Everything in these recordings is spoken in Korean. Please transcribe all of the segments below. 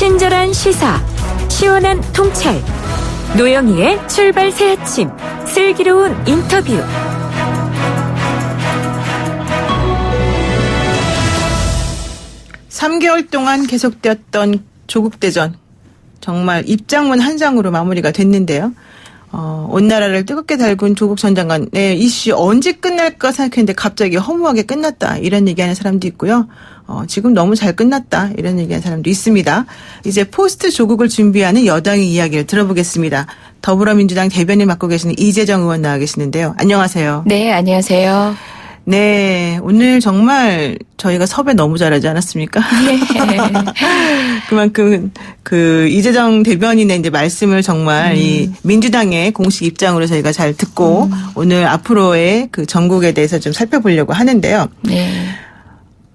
친절한 시사, 시원한 통찰, 노영희의 출발 새 아침, 슬기로운 인터뷰. (3개월) 동안 계속되었던 조국 대전, 정말 입장문 한 장으로 마무리가 됐는데요. 온 나라를 뜨겁게 달군 조국 전 장관의 이슈 언제 끝날까 생각했는데 갑자기 허무하게 끝났다, 이런 얘기하는 사람도 있고요. 지금 너무 잘 끝났다, 이런 얘기하는 사람도 있습니다. 이제 포스트 조국을 준비하는 여당의 이야기를 들어보겠습니다. 더불어민주당 대변인 맡고 계시는 이재정 의원 나와 계시는데요. 안녕하세요. 네, 안녕하세요. 네, 오늘 정말 저희가 섭외 너무 잘하지 않았습니까? 네. 그만큼 이재정 대변인의 이제 말씀을 정말 이 민주당의 공식 입장으로 저희가 잘 듣고 오늘 앞으로의 그 전국에 대해서 좀 살펴보려고 하는데요. 네.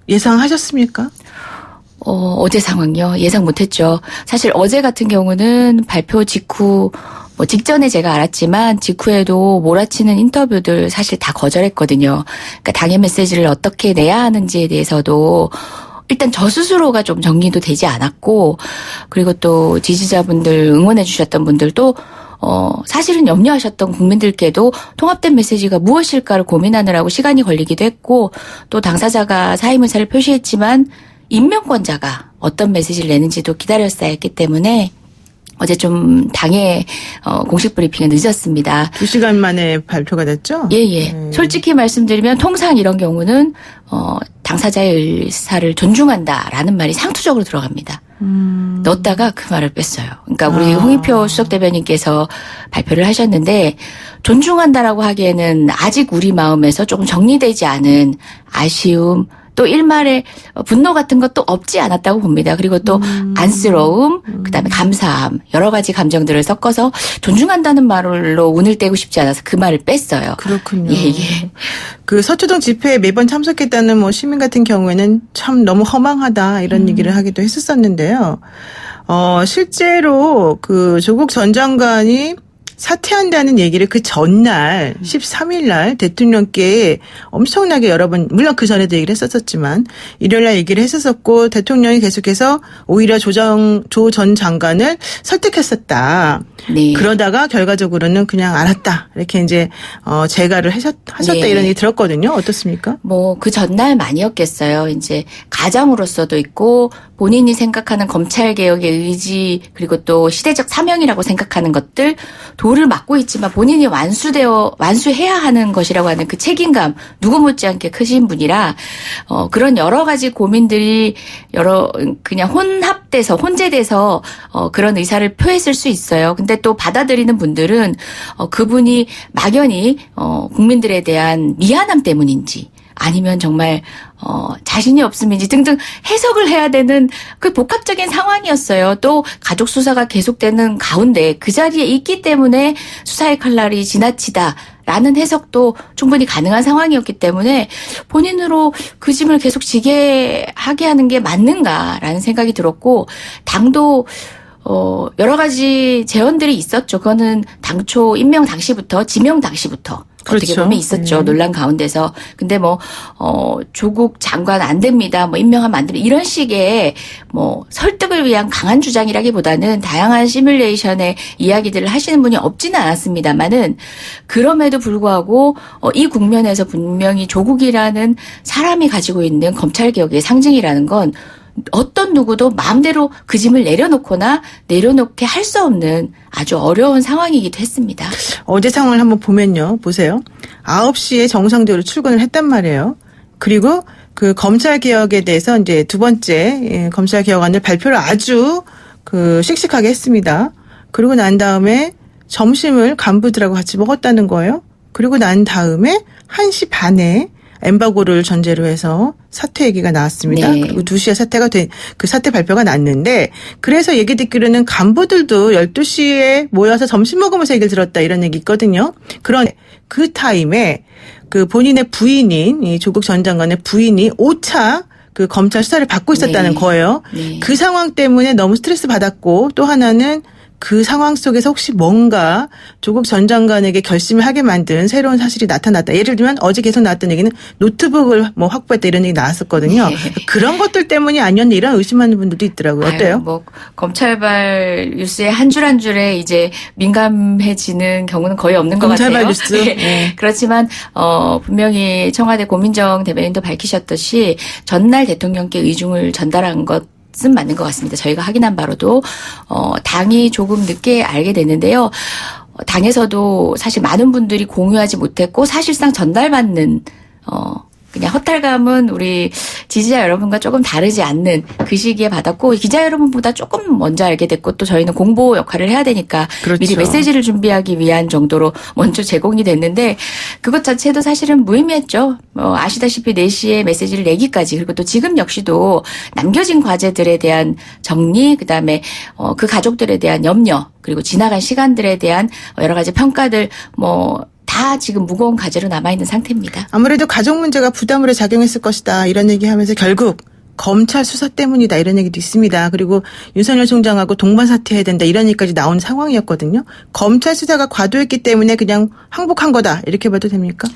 예상하셨습니까? 어제 상황요? 예상 못했죠. 사실 어제 같은 경우는 발표 직후, 직전에 제가 알았지만 직후에도 몰아치는 인터뷰들 사실 다 거절했거든요. 그러니까 당의 메시지를 어떻게 내야 하는지에 대해서도 일단 저 스스로가 좀 정리도 되지 않았고, 그리고 또 지지자분들 응원해 주셨던 분들도 사실은 염려하셨던 국민들께도 통합된 메시지가 무엇일까를 고민하느라고 시간이 걸리기도 했고, 또 당사자가 사임 의사를 표시했지만 임명권자가 어떤 메시지를 내는지도 기다렸어야 했기 때문에 어제 좀 당의 공식 브리핑은 늦었습니다. 2시간 만에 발표가 됐죠? 예. 솔직히 말씀드리면 통상 이런 경우는 당사자의 의사를 존중한다라는 말이 상투적으로 들어갑니다. 넣었다가 그 말을 뺐어요. 그러니까 우리 홍익표 수석 대변인께서 발표를 하셨는데, 존중한다라고 하기에는 아직 우리 마음에서 조금 정리되지 않은 아쉬움, 또 일말의 분노 같은 것도 없지 않았다고 봅니다. 그리고 또 안쓰러움, 그다음에 감사함, 여러 가지 감정들을 섞어서 존중한다는 말로 운을 떼고 싶지 않아서 그 말을 뺐어요. 그렇군요. 예. 그 서초동 집회에 매번 참석했다는 시민 같은 경우에는 참 너무 허망하다, 이런 얘기를 하기도 했었었는데요. 실제로 그 조국 전 장관이 사퇴한다는 얘기를 그 전날 13일 날 대통령께 엄청나게 여러 번, 물론 그 전에도 얘기를 했었지만 일요일 날 얘기를 했었고, 대통령이 계속해서 오히려 조 전 장관을 설득했었다. 네. 그러다가 결과적으로는 그냥 알았다, 이렇게 이제 재가를 하셨다, 네. 이런 얘기 들었거든요. 어떻습니까? 그 전날만이었겠어요. 이제 가장으로서도 있고 본인이 생각하는 검찰 개혁의 의지, 그리고 또 시대적 사명이라고 생각하는 것들 도를 맡고 있지만 본인이 완수해야 하는 것이라고 하는 그 책임감 누구 못지않게 크신 분이라 그런 여러 가지 고민들이 그냥 혼재돼서 그런 의사를 표했을 수 있어요. 근데 또 받아들이는 분들은 그분이 막연히 국민들에 대한 미안함 때문인지, 아니면 정말 자신이 없음인지 등등 해석을 해야 되는 그 복합적인 상황이었어요. 또 가족 수사가 계속되는 가운데 그 자리에 있기 때문에 수사의 칼날이 지나치다라는 해석도 충분히 가능한 상황이었기 때문에 본인으로 그 짐을 계속 지게 하게 하는 게 맞는가라는 생각이 들었고, 당도 여러 가지 제언들이 있었죠. 그거는 당초 임명 당시부터, 지명 당시부터 그렇죠. 어떻게 보면 있었죠. 논란 가운데서. 근데 조국 장관 안 됩니다, 임명하면 안 됩니다, 이런 식의 설득을 위한 강한 주장이라기보다는 다양한 시뮬레이션의 이야기들을 하시는 분이 없지는 않았습니다만은, 그럼에도 불구하고 이 국면에서 분명히 조국이라는 사람이 가지고 있는 검찰개혁의 상징이라는 건 어떤 누구도 마음대로 그 짐을 내려놓게 할 수 없는 아주 어려운 상황이기도 했습니다. 어제 상황을 한번 보면요. 보세요. 9시에 정상적으로 출근을 했단 말이에요. 그리고 그 검찰개혁에 대해서 이제 두 번째 검찰개혁안을 발표를 아주 씩씩하게 했습니다. 그리고 난 다음에 점심을 간부들하고 같이 먹었다는 거예요. 그리고 난 다음에 1시 반에 엠바고를 전제로 해서 사퇴 얘기가 나왔습니다. 네. 그리고 2시에 그 사퇴 발표가 났는데, 그래서 얘기 듣기로는 간부들도 12시에 모여서 점심 먹으면서 얘기를 들었다, 이런 얘기 있거든요. 그런데 그 타임에 그 본인의 부인인, 이 조국 전 장관의 부인이 5차 그 검찰 수사를 받고 있었다는 네. 거예요. 네. 그 상황 때문에 너무 스트레스 받았고, 또 하나는 그 상황 속에서 혹시 뭔가 조국 전 장관에게 결심을 하게 만든 새로운 사실이 나타났다. 예를 들면 어제 계속 나왔던 얘기는 노트북을 뭐 확보했다 이런 얘기 나왔었거든요. 네. 그런 것들 때문이 아니었나 이런 의심하는 분들도 있더라고요. 어때요? 뭐 검찰발 뉴스에 한 줄 한 줄에 이제 민감해지는 경우는 거의 없는 것 같아요. 검찰발 뉴스. 네. 네. 그렇지만 분명히 청와대 고민정 대변인도 밝히셨듯이 전날 대통령께 의중을 전달한 것은 맞는 것 같습니다. 저희가 확인한 바로도 당이 조금 늦게 알게 됐는데요. 당에서도 사실 많은 분들이 공유하지 못했고 사실상 전달받는 그냥 허탈감은 우리 지지자 여러분과 조금 다르지 않는 그 시기에 받았고 기자 여러분보다 조금 먼저 알게 됐고 또 저희는 공보 역할을 해야 되니까 그렇죠. 미리 메시지를 준비하기 위한 정도로 먼저 제공이 됐는데 그것 자체도 사실은 무의미했죠. 아시다시피 4시에 메시지를 내기까지 그리고 또 지금 역시도 남겨진 과제들에 대한 정리 그다음에 그 가족들에 대한 염려 그리고 지나간 시간들에 대한 여러 가지 평가들 다 지금 무거운 과제로 남아있는 상태입니다. 아무래도 가족 문제가 부담으로 작용했을 것이다 이런 얘기하면서 결국 검찰 수사 때문이다 이런 얘기도 있습니다. 그리고 윤석열 총장하고 동반 사퇴해야 된다 이런 얘기까지 나온 상황이었거든요. 검찰 수사가 과도했기 때문에 그냥 항복한 거다 이렇게 봐도 됩니까?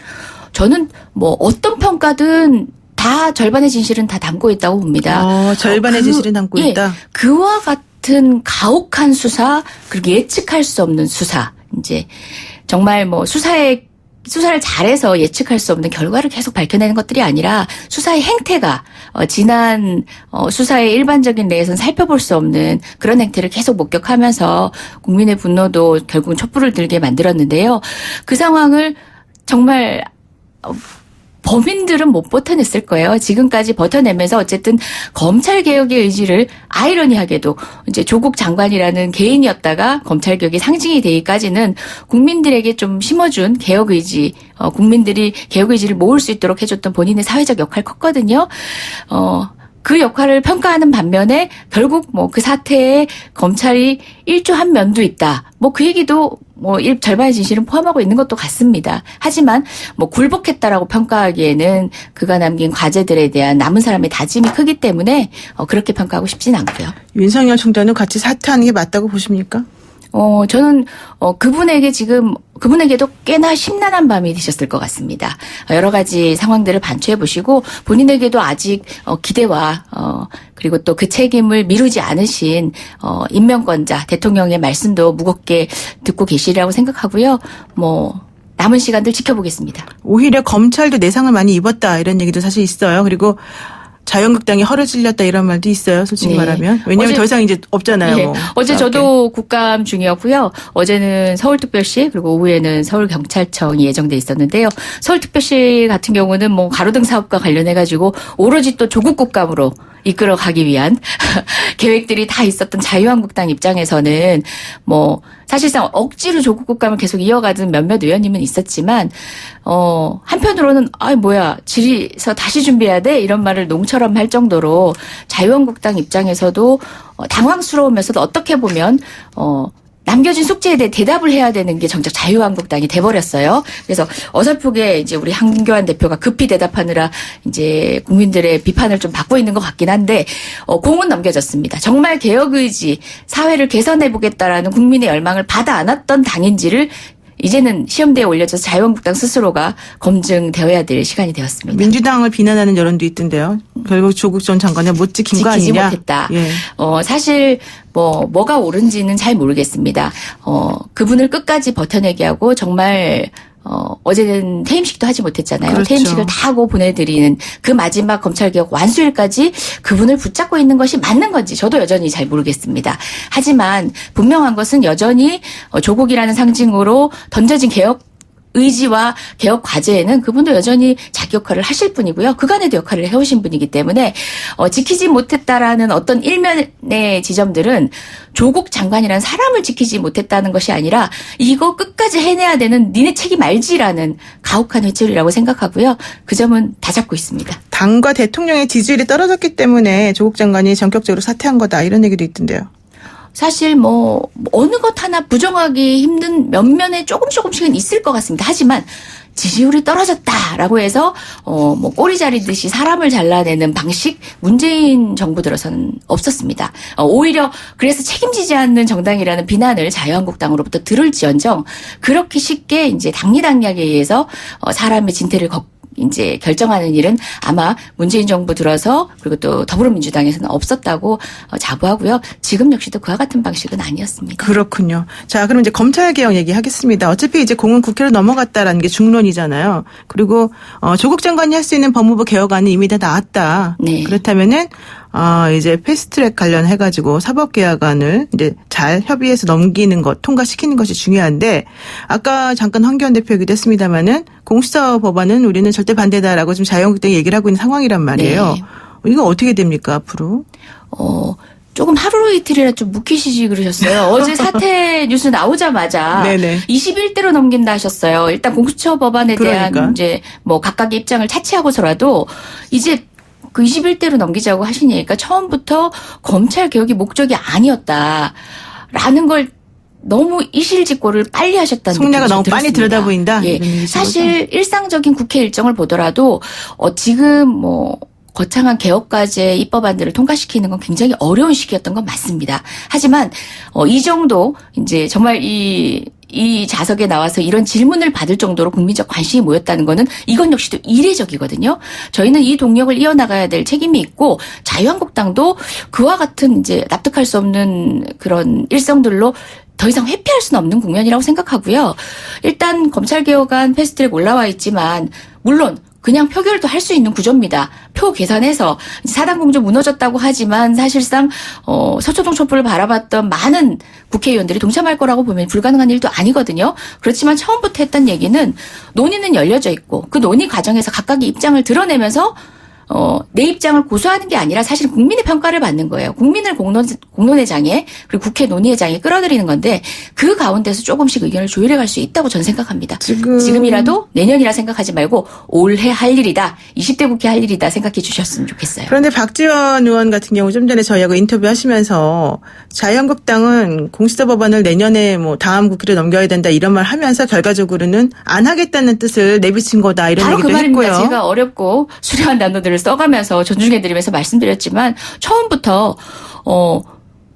저는 어떤 평가든 다 절반의 진실은 다 담고 있다고 봅니다. 절반의 진실은 담고 있다. 그와 같은 가혹한 수사 그리고 예측할 수 없는 수사 이제 정말 수사를 잘해서 예측할 수 없는 결과를 계속 밝혀내는 것들이 아니라 수사의 행태가 지난 수사의 일반적인 내에서는 살펴볼 수 없는 그런 행태를 계속 목격하면서 국민의 분노도 결국은 촛불을 들게 만들었는데요. 그 상황을 정말 범인들은 못 버텨냈을 거예요. 지금까지 버텨내면서 어쨌든 검찰개혁의 의지를 아이러니하게도 이제 조국 장관이라는 개인이었다가 검찰개혁의 상징이 되기까지는 국민들에게 좀 심어준 개혁 의지, 국민들이 개혁 의지를 모을 수 있도록 해줬던 본인의 사회적 역할 컸거든요. 그 역할을 평가하는 반면에 결국 그 사태에 검찰이 일조한 면도 있다. 그 얘기도 절반의 진실은 포함하고 있는 것도 같습니다. 하지만 굴복했다라고 평가하기에는 그가 남긴 과제들에 대한 남은 사람의 다짐이 크기 때문에 그렇게 평가하고 싶진 않고요. 윤석열 총장은 같이 사퇴하는 게 맞다고 보십니까? 저는 그분에게도 꽤나 심란한 밤이 되셨을 것 같습니다. 여러 가지 상황들을 반추해 보시고 본인에게도 아직 기대와 그리고 또 그 책임을 미루지 않으신 임명권자 대통령의 말씀도 무겁게 듣고 계시리라고 생각하고요. 남은 시간들 지켜보겠습니다. 오히려 검찰도 내상을 많이 입었다 이런 얘기도 사실 있어요. 그리고 자유한국당이 허를 찔렸다 이런 말도 있어요. 솔직히 말하면. 왜냐하면 더 이상 이제 없잖아요. 네. 어제 저도 국감 중이었고요. 어제는 서울특별시 그리고 오후에는 서울경찰청이 예정돼 있었는데요. 서울특별시 같은 경우는 가로등 사업과 관련해가지고 오로지 또 조국 국감으로 이끌어가기 위한 계획들이 다 있었던 자유한국당 입장에서는 사실상 억지로 조국 국감을 계속 이어가던 몇몇 의원님은 있었지만 한편으로는 질의서 다시 준비해야 돼 이런 말을 농처럼 할 정도로 자유한국당 입장에서도 당황스러우면서도 어떻게 보면 남겨진 숙제에 대해 대답을 해야 되는 게 정작 자유한국당이 돼버렸어요. 그래서 어설프게 이제 우리 한교안 대표가 급히 대답하느라 이제 국민들의 비판을 좀 받고 있는 것 같긴 한데 공은 넘겨졌습니다. 정말 개혁 의지, 사회를 개선해보겠다라는 국민의 열망을 받아 안았던 당인지를 이제는 시험대에 올려져서 자유한국당 스스로가 검증되어야 될 시간이 되었습니다. 민주당을 비난하는 여론도 있던데요. 결국 조국 전 장관을 못 지킨 거 아니냐. 지키지 못했다. 예. 사실 뭐가 옳은지는 잘 모르겠습니다. 그분을 끝까지 버텨내게 하고 정말 어제는 퇴임식도 하지 못했잖아요. 그렇죠. 퇴임식을 다 하고 보내드리는 그 마지막 검찰개혁 완수일까지 그분을 붙잡고 있는 것이 맞는 건지 저도 여전히 잘 모르겠습니다. 하지만 분명한 것은 여전히 조국이라는 상징으로 던져진 개혁 의지와 개혁 과제에는 그분도 여전히 자기 역할을 하실 분이고요. 그간에도 역할을 해오신 분이기 때문에 지키지 못했다라는 어떤 일면의 지점들은 조국 장관이라는 사람을 지키지 못했다는 것이 아니라 이거 끝까지 해내야 되는 니네 책임 알지라는 가혹한 회초리라고 생각하고요. 그 점은 다 잡고 있습니다. 당과 대통령의 지지율이 떨어졌기 때문에 조국 장관이 전격적으로 사퇴한 거다 이런 얘기도 있던데요. 사실 뭐 어느 것 하나 부정하기 힘든 면면에 조금씩은 있을 것 같습니다. 하지만 지지율이 떨어졌다라고 해서 뭐 꼬리 자리듯이 사람을 잘라내는 방식 문재인 정부 들어서는 없었습니다. 오히려 그래서 책임지지 않는 정당이라는 비난을 자유한국당으로부터 들을지언정 그렇게 쉽게 이제 당리당략에 의해서 사람의 진퇴를 이제 결정하는 일은 아마 문재인 정부 들어서 그리고 또 더불어민주당에서는 없었다고 자부하고요. 지금 역시도 그와 같은 방식은 아니었습니다. 그렇군요. 자, 그럼 이제 검찰개혁 얘기하겠습니다. 어차피 이제 공은 국회로 넘어갔다라는 게 중론이잖아요. 그리고 조국 장관이 할 수 있는 법무부 개혁안이 이미 다 나왔다. 네. 그렇다면은 이제 패스트트랙 관련해가지고 사법개혁안을 이제 잘 협의해서 넘기는 것, 통과시키는 것이 중요한데, 아까 잠깐 황교안 대표 얘기도 했습니다만은 공수처 법안은 우리는 절대 반대다라고 지금 자유한국당이 얘기를 하고 있는 상황이란 말이에요. 네. 이거 어떻게 됩니까, 앞으로? 조금 하루 이틀이라 좀 묵히시지 그러셨어요. 어제 사태 뉴스 나오자마자 네네. 21대로 넘긴다 하셨어요. 일단 공수처 법안에 대한 그러니까. 이제 뭐 각각의 입장을 차치하고서라도 이제 그 21대로 넘기자고 하시니까 처음부터 검찰 개혁이 목적이 아니었다라는 걸 너무 이실직고를 빨리 하셨다는 속내가 느낌이 너무 들었습니다. 빨리 들여다보인다. 예. 이런 얘기죠. 사실 일상적인 국회 일정을 보더라도 지금 뭐 거창한 개혁과제 입법안들을 통과시키는 건 굉장히 어려운 시기였던 건 맞습니다. 하지만 이 정도 이제 정말 이 자석에 나와서 이런 질문을 받을 정도로 국민적 관심이 모였다는 거는 이건 역시도 이례적이거든요. 저희는 이 동력을 이어나가야 될 책임이 있고 자유한국당도 그와 같은 이제 납득할 수 없는 그런 일성들로 더 이상 회피할 수는 없는 국면이라고 생각하고요. 일단 검찰개혁안 패스트트랙 올라와 있지만 물론 그냥 표결도 할 수 있는 구조입니다. 표 계산해서 사당공조 무너졌다고 하지만 사실상 서초동 촛불을 바라봤던 많은 국회의원들이 동참할 거라고 보면 불가능한 일도 아니거든요. 그렇지만 처음부터 했던 얘기는 논의는 열려져 있고 그 논의 과정에서 각각의 입장을 드러내면서 내 입장을 고수하는 게 아니라 사실 국민의 평가를 받는 거예요. 국민을 공론회장에 그리고 국회 논의회장에 끌어들이는 건데 그 가운데서 조금씩 의견을 조율해 갈 수 있다고 저는 생각합니다. 지금이라도 내년이라 생각하지 말고 올해 할 일이다. 20대 국회 할 일이다 생각해 주셨으면 좋겠어요. 그런데 박지원 의원 같은 경우 좀 전에 저희하고 인터뷰하시면서 자유한국당은 공수처 법안을 내년에 뭐 다음 국회로 넘겨야 된다 이런 말 하면서 결과적으로는 안 하겠다는 뜻을 내비친 거다 이런 바로 얘기도 그 말입니다. 했고요. 제가 어렵고 수려한 단어들을 써가면서 존중해드리면서 말씀드렸지만 처음부터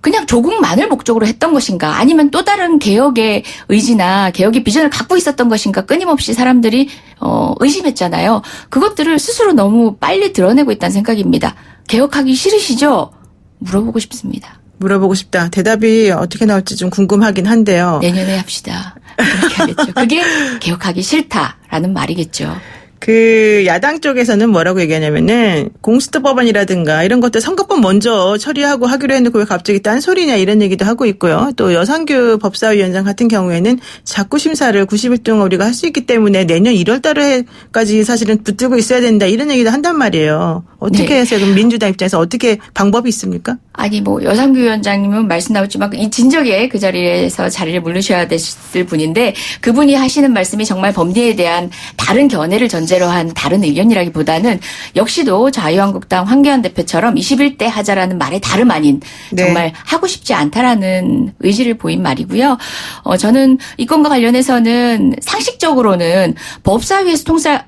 그냥 조국만을 목적으로 했던 것인가 아니면 또 다른 개혁의 의지나 개혁의 비전을 갖고 있었던 것인가 끊임없이 사람들이 의심했잖아요. 그것들을 스스로 너무 빨리 드러내고 있다는 생각입니다. 개혁하기 싫으시죠? 물어보고 싶습니다. 물어보고 싶다. 대답이 어떻게 나올지 좀 궁금하긴 한데요. 내년에 합시다. 그렇게 하겠죠. 그게 개혁하기 싫다라는 말이겠죠. 그 야당 쪽에서는 뭐라고 얘기하냐면은 공수처 법안이라든가 이런 것들 선거법 먼저 처리하고 하기로 해놓고 왜 갑자기 딴소리냐 이런 얘기도 하고 있고요. 또 여상규 법사위원장 같은 경우에는 자꾸 심사를 90일 동안 우리가 할 수 있기 때문에 내년 1월 달에까지 사실은 붙들고 있어야 된다 이런 얘기도 한단 말이에요. 어떻게 네. 해서 그럼 민주당 입장에서 어떻게 방법이 있습니까? 아니 뭐 여상규 위원장님은 말씀 나왔지만 이 진작에 그 자리에서 자리를 물르셔야 됐을 분인데 그분이 하시는 말씀이 정말 법리에 대한 다른 견해를 전제로 한 다른 의견이라기보다는 역시도 자유한국당 황교안 대표처럼 21대 하자라는 말에 다름 아닌 네. 정말 하고 싶지 않다라는 의지를 보인 말이고요. 저는 이 건과 관련해서는 상식적으로는 법사위에서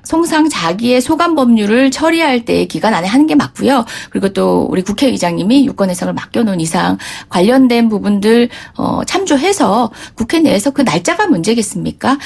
통상 자기의 소관 법률을 처리할 때의 기간 안에 하는 게 맞고요. 그리고 또 우리 국회의장님이 유권 해석을 맡겨놓은 이상 관련된 부분들 참조해서 국회 내에서 그 날짜가 문제겠습니까?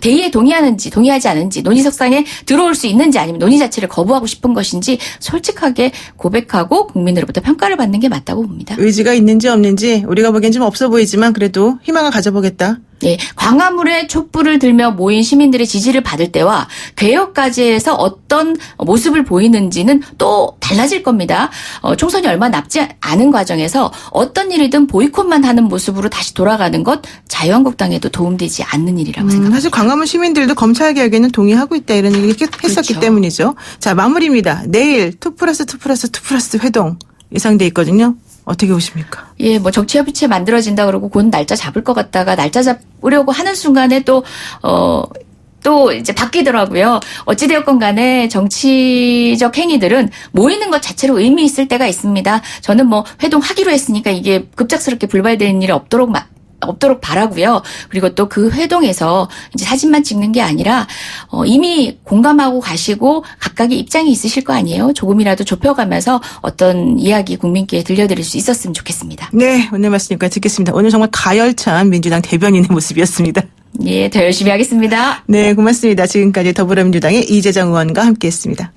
대의에 동의하는지 동의하지 않은지 논의석상에 들어올 수 있는지 아니면 논의 자체를 거부하고 싶은 것인지 솔직하게 고백하고 국민으로부터 평가를 받는 게 맞다고 봅니다. 의지가 있는지 없는지 우리가 보기엔 좀 없어 보이지만 그래도 희망을 가져보겠다. 네, 광화문에 촛불을 들며 모인 시민들의 지지를 받을 때와 개혁까지해서 어떤 모습을 보이는지는 또 달라질 겁니다. 총선이 얼마 남지 않은 과정에서 어떤 일이든 보이콧만 하는 모습으로 다시 돌아가는 것 자유한국당에도 도움되지 않는 일이라고 생각합니다. 사실 광화문 시민들도 검찰 개혁에는 동의하고 있다 이런 얘기를 했었기 그렇죠. 때문이죠. 자, 마무리입니다. 내일 2+2+2+2 회동 예상돼 있거든요. 어떻게 보십니까? 예, 뭐 정치협의체 만들어진다 그러고 곧 날짜 잡을 것 같다가 날짜 잡으려고 하는 순간에 또 또 이제 바뀌더라고요. 어찌되었건 간에 정치적 행위들은 모이는 것 자체로 의미 있을 때가 있습니다. 저는 뭐 회동하기로 했으니까 이게 급작스럽게 불발되는 일이 없도록 바라고요. 그리고 또 그 회동에서 이제 사진만 찍는 게 아니라 이미 공감하고 가시고 각각의 입장이 있으실 거 아니에요. 조금이라도 좁혀가면서 어떤 이야기 국민께 들려드릴 수 있었으면 좋겠습니다. 네, 오늘 말씀 여기까지 듣겠습니다. 오늘 정말 가열찬 민주당 대변인의 모습이었습니다. 예, 더 열심히 하겠습니다. 네, 고맙습니다. 지금까지 더불어민주당의 이재정 의원과 함께했습니다.